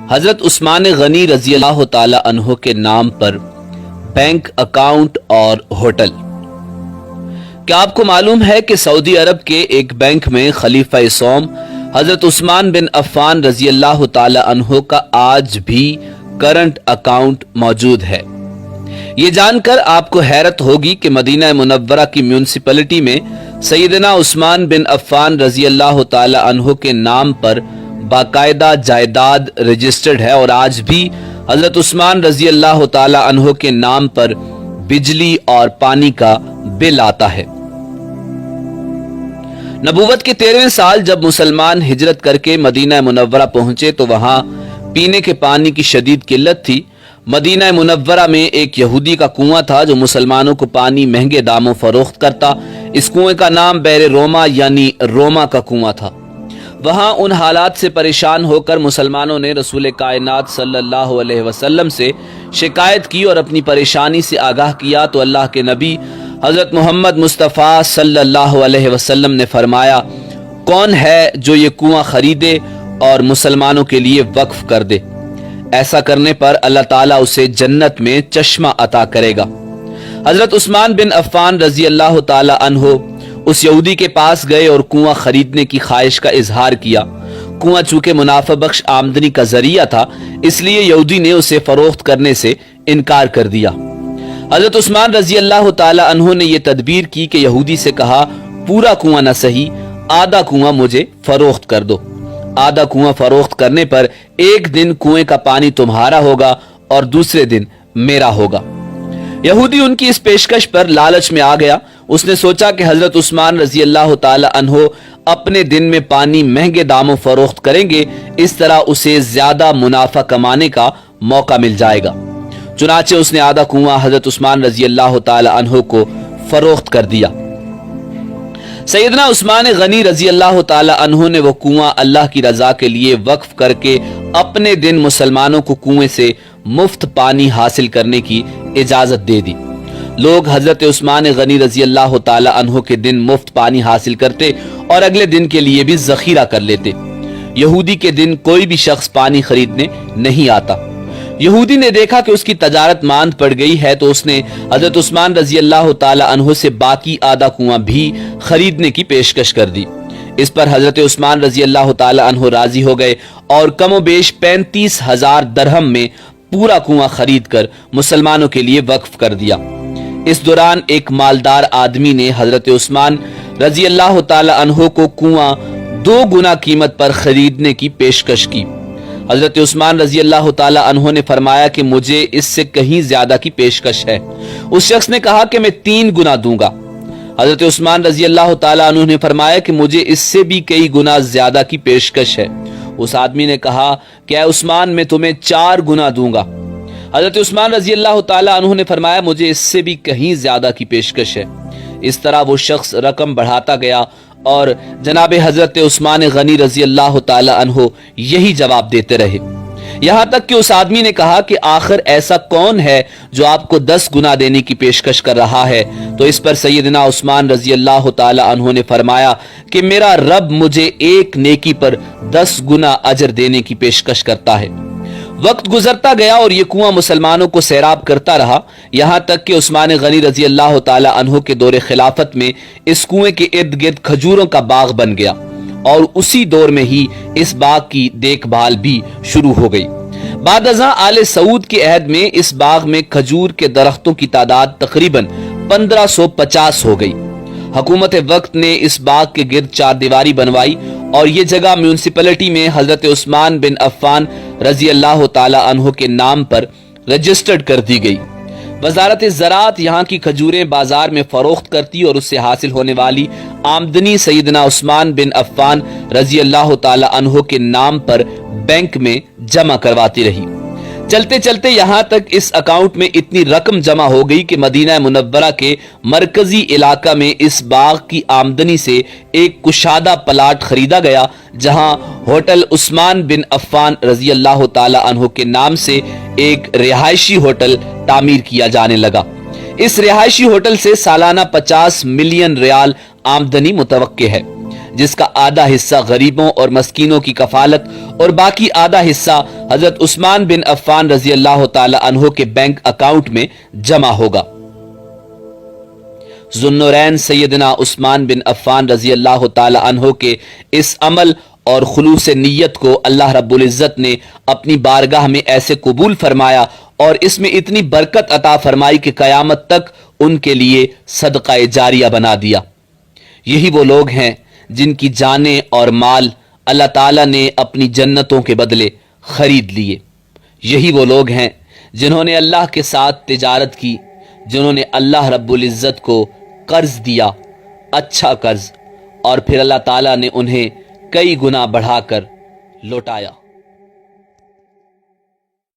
حضرت عثمان غنی رضی اللہ تعالی عنہ کے نام پر بینک اکاؤنٹ اور ہوٹل۔ کیا آپ کو معلوم ہے کہ سعودی عرب کے ایک بینک میں خلیفہ سوم حضرت عثمان بن عفان رضی اللہ تعالی عنہ کا آج بھی کرنٹ اکاؤنٹ موجود ہے؟ یہ جان کر آپ کو حیرت ہوگی کہ مدینہ منورہ کی میونسپلٹی میں سیدنا عثمان بن عفان رضی اللہ تعالی عنہ کے نام پر باقاعدہ جائیداد رجسٹرڈ ہے اور آج بھی حضرت عثمان رضی اللہ تعالی عنہ کے نام پر بجلی اور پانی کا بل آتا ہے۔ نبوت کے 13ویں سال جب مسلمان ہجرت کر کے مدینہ منورہ پہنچے تو وہاں پینے کے پانی کی شدید قلت تھی۔ مدینہ منورہ میں ایک یہودی کا کنواں تھا جو مسلمانوں کو پانی مہنگے داموں فروخت کرتا۔ اس کنویں کا نام بیر روما یعنی روما کا کنواں تھا۔ وہاں ان حالات سے پریشان ہو کر مسلمانوں نے رسول کائنات صلی اللہ علیہ وسلم سے شکایت کی اور اپنی پریشانی سے آگاہ کیا تو اللہ کے نبی حضرت محمد مصطفیٰ صلی اللہ علیہ وسلم نے فرمایا، کون ہے جو یہ کنواں خریدے اور مسلمانوں کے لیے وقف کر دے؟ ایسا کرنے پر اللہ تعالیٰ اسے جنت میں چشمہ عطا کرے گا۔ حضرت عثمان بن عفان رضی اللہ تعالی عنہ اس یہودی کے پاس گئے اور کنواں خریدنے کی خواہش کا اظہار کیا۔ کنواں چونکہ منافع بخش آمدنی کا ذریعہ تھا اس لیے یہودی نے اسے فروخت کرنے سے انکار کر دیا۔ حضرت عثمان رضی اللہ تعالی عنہ نے یہ تدبیر کی کہ یہودی سے کہا، پورا کنواں نہ صحیح، آدھا کنواں مجھے فروخت کر دو۔ آدھا کنواں فروخت کرنے پر ایک دن کنویں کا پانی تمہارا ہوگا اور دوسرے دن میرا ہوگا۔ یہودی ان کی اس پیشکش پر لالچ میں آ گیا۔ اس نے سوچا کہ حضرت عثمان رضی اللہ تعالی عنہ اپنے دن میں پانی مہنگے داموں فروخت کریں گے، اس طرح اسے زیادہ منافع کمانے کا موقع مل جائے گا۔ چنانچہ اس نے آدھا کنواں حضرت عثمان رضی اللہ تعالی عنہ کو فروخت کر دیا۔ سیدنا عثمان غنی رضی اللہ تعالی عنہ نے وہ کنواں اللہ کی رضا کے لیے وقف کر کے اپنے دن مسلمانوں کو کنویں سے مفت پانی حاصل کرنے کی اجازت دے دی۔ لوگ حضرت عثمان غنی رضی اللہ تعالی عنہ کے دن مفت پانی حاصل کرتے اور اگلے دن کے لیے بھی ذخیرہ کر لیتے۔ یہودی کے دن کوئی بھی شخص پانی خریدنے نہیں آتا۔ یہودی نے دیکھا کہ اس کی تجارت ماند پڑ گئی ہے تو اس نے حضرت عثمان رضی اللہ تعالی عنہ سے باقی آدھا کنواں بھی خریدنے کی پیشکش کر دی۔ اس پر حضرت عثمان رضی اللہ تعالی عنہ راضی ہو گئے اور کم و بیش 35,000 درہم میں پورا کنواں خرید کر مسلمانوں کے لیے وقف کر دیا۔ اس دوران ایک مالدار آدمی نے حضرت عثمان رضی اللہ تعالی عنہ کو کنواں 2 گنا قیمت پر خریدنے کی پیشکش کی۔ حضرت عثمان رضی اللہ تعالی عنہ نے فرمایا کہ مجھے اس سے کہیں زیادہ کی پیشکش ہے۔ اس شخص نے کہا کہ میں 3 گنا دوں گا۔ حضرت عثمان رضی اللہ تعالی عنہ نے فرمایا کہ مجھے اس سے بھی کئی گنا زیادہ کی پیشکش ہے۔ اس آدمی نے کہا کہ اے عثمان میں تمہیں 4 گنا دوں گا۔ حضرت عثمان رضی اللہ تعالی عنہ نے فرمایا مجھے اس سے بھی کہیں زیادہ کی پیشکش ہے۔ اس طرح وہ شخص رقم بڑھاتا گیا اور جناب حضرت عثمان غنی رضی اللہ تعالی عنہ یہی جواب دیتے رہے، یہاں تک کہ اس آدمی نے کہا کہ آخر ایسا کون ہے جو آپ کو 10 گنا دینے کی پیشکش کر رہا ہے؟ تو اس پر سیدنا عثمان رضی اللہ تعالی عنہ نے فرمایا کہ میرا رب مجھے ایک نیکی پر 10 گنا اجر دینے کی پیشکش کرتا ہے۔ وقت گزرتا گیا اور یہ کنواں مسلمانوں کو سیراب کرتا رہا، یہاں تک کہ عثمان غنی رضی اللہ تعالی عنہ کے دور خلافت میں اس کنویں کے ارد گرد کھجوروں کا باغ بن گیا اور اسی دور میں ہی اس باغ کی دیکھ بھال بھی شروع ہو گئی۔ بعد ازاں آل سعود کے عہد میں اس باغ میں کھجور کے درختوں کی تعداد تقریباً 1550 ہو گئی۔ حکومت وقت نے اس باغ کے گرد 4 دیواری بنوائی اور یہ جگہ میونسپلٹی میں حضرت عثمان بن عفان رضی اللہ تعالی عنہ کے نام پر رجسٹرڈ کر دی گئی۔ وزارت زراعت یہاں کی کھجوریں بازار میں فروخت کرتی اور اس سے حاصل ہونے والی آمدنی سیدنا عثمان بن عفان رضی اللہ تعالی عنہ کے نام پر بینک میں جمع کرواتی رہی۔ چلتے چلتے یہاں تک اس اکاؤنٹ میں اتنی رقم جمع ہو گئی کہ مدینہ منورہ کے مرکزی علاقہ میں اس باغ کی آمدنی سے ایک کشادہ پلاٹ خریدا گیا جہاں ہوٹل عثمان بن عفان رضی اللہ تعالی عنہ کے نام سے ایک رہائشی ہوٹل تعمیر کیا جانے لگا۔ اس رہائشی ہوٹل سے سالانہ 50 ملین ریال آمدنی متوقع ہے، جس کا آدھا حصہ غریبوں اور مسکینوں کی کفالت اور باقی آدھا حصہ حضرت عثمان بن عفان رضی اللہ تعالی عنہ کے بینک اکاؤنٹ میں جمع ہوگا۔ ذوالنورین سیدنا عثمان بن عفان رضی اللہ تعالی عنہ کے اس عمل اور خلوص نیت کو اللہ رب العزت نے اپنی بارگاہ میں ایسے قبول فرمایا اور اس میں اتنی برکت عطا فرمائی کہ قیامت تک ان کے لیے صدقہ جاریہ بنا دیا۔ یہی وہ لوگ ہیں جن کی جانیں اور مال اللہ تعالیٰ نے اپنی جنتوں کے بدلے خرید لیے۔ یہی وہ لوگ ہیں جنہوں نے اللہ کے ساتھ تجارت کی، جنہوں نے اللہ رب العزت کو قرض دیا، اچھا قرض، اور پھر اللہ تعالیٰ نے انہیں کئی گنا بڑھا کر لوٹایا۔